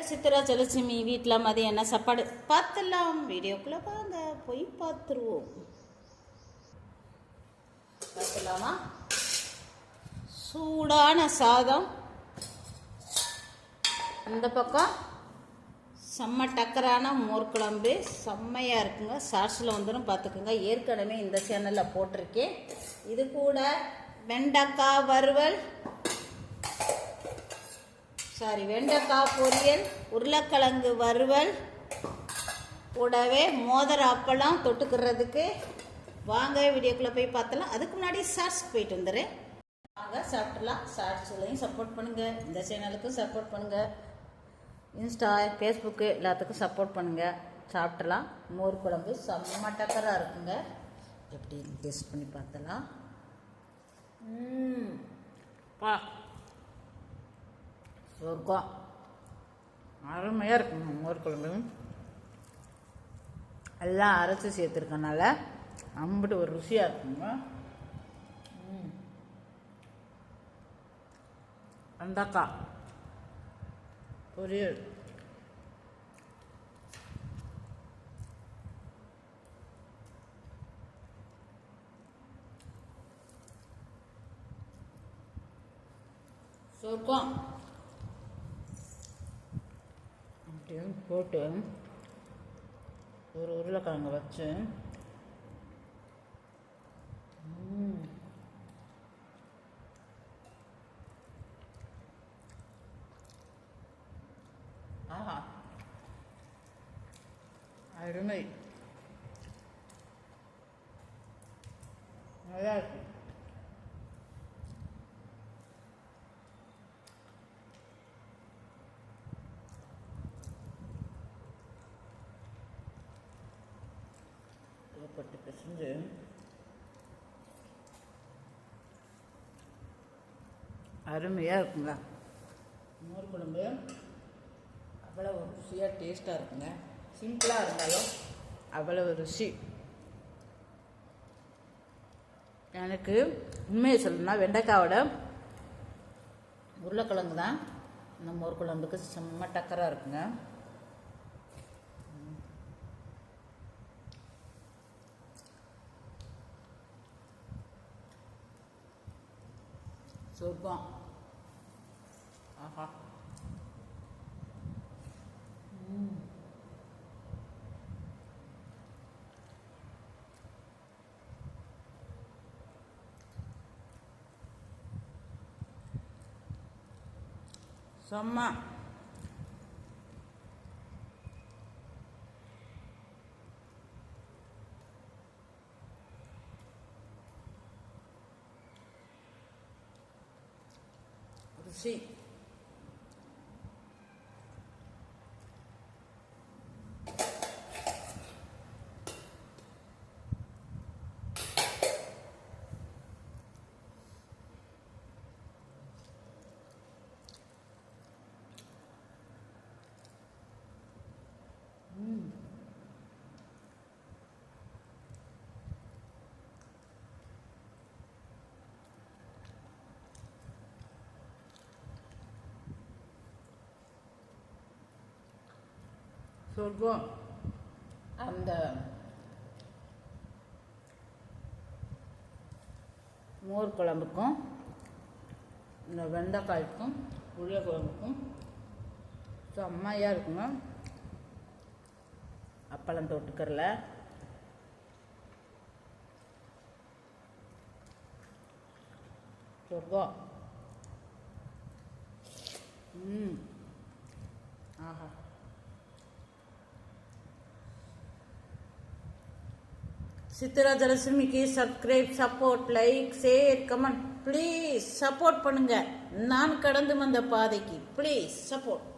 சித்ரா ஜலட்சுமி வீட்டில் மதியம் என்ன சாப்பாடு பார்த்துடலாம். வீடியோக்குள்ளே வாங்க, போய் பார்த்துருவோம். பார்த்துடலாமா? சூடான சாதம், இந்த பக்கம் செம்ம டக்கரான மோர் குழம்பு செம்மையாக இருக்குங்க. ஷார்ட்ஸில் வந்துடும் பார்த்துக்குங்க. ஏற்கனவே இந்த சேனலில் போட்டிருக்கேன். இது கூட வெண்டைக்காய் வறுவல், வெண்டைக்காய் பொரியல், உருளைக்கிழங்கு வறுவல், கூடவே மோதிர அப்பளம் தொட்டுக்கிறதுக்கு. வாங்க வீடியோக்குள்ளே போய் பார்த்தலாம். அதுக்கு முன்னாடி ஷார்ட்ஸ்க்கு போயிட்டு வந்துடுறேன். வாங்க சாப்பிட்றலாம். ஷார்ட்ஸ்லையும் சப்போர்ட் பண்ணுங்கள், இந்த சேனலுக்கும் சப்போர்ட் பண்ணுங்கள், இன்ஸ்டா ஃபேஸ்புக்கு எல்லாத்துக்கும் சப்போர்ட் பண்ணுங்கள். சாப்பிட்றலாம். மோர் குழம்பு செம்ம டக்கராக இருக்குங்க. எப்படி டேஸ்ட் பண்ணி பார்த்தலாம். சொர்க்கம், அருமையாக இருக்குங்க. மோர் குழம்பு எல்லாம் அரைச்சி சேர்த்துருக்கனால அம்பிட்டு ஒரு ருசியாக இருக்குங்க. வெண்டைக்காய் பொரியல், சொர்க்கம். போட்டு ஒரு உருளைக்கிழங்கு வச்சு அருமை, நல்லா இருக்கு. பட்டு பிசைஞ்சு அருமையாக இருக்குங்க. மோர் குழம்பு அவ்வளோ ருசியாக டேஸ்ட்டாக இருக்குங்க. சிம்பிளாக இருந்தாலும் அவ்வளோ ருசி. எனக்கு உண்மையை சொல்லணும்னா வெண்டைக்காயோட உருளைக்கிழங்கு தான் இந்த மோர் குழம்புக்கு செம்ம டக்கராக இருக்குங்க. சொர்க்கம். ஆஹா, செம்ம. ருசி. சொர்க்கம். அந்த மோர் குழம்புக்கும் இந்த வெண்டைக்காய்க்கும் உருளைக்கிழங்குக்கும் செம்மையாக இருக்குங்க. அப்பளம் தொட்டுக்கறல சொர்க்கம். ஆஹா, சித்ரா ஜலட்சுமிக்கு subscribe, support, like, share, comment please support பண்ணுங்க. நான் கடந்து வந்த பாதைக்கு ப்ளீஸ் சப்போர்ட்.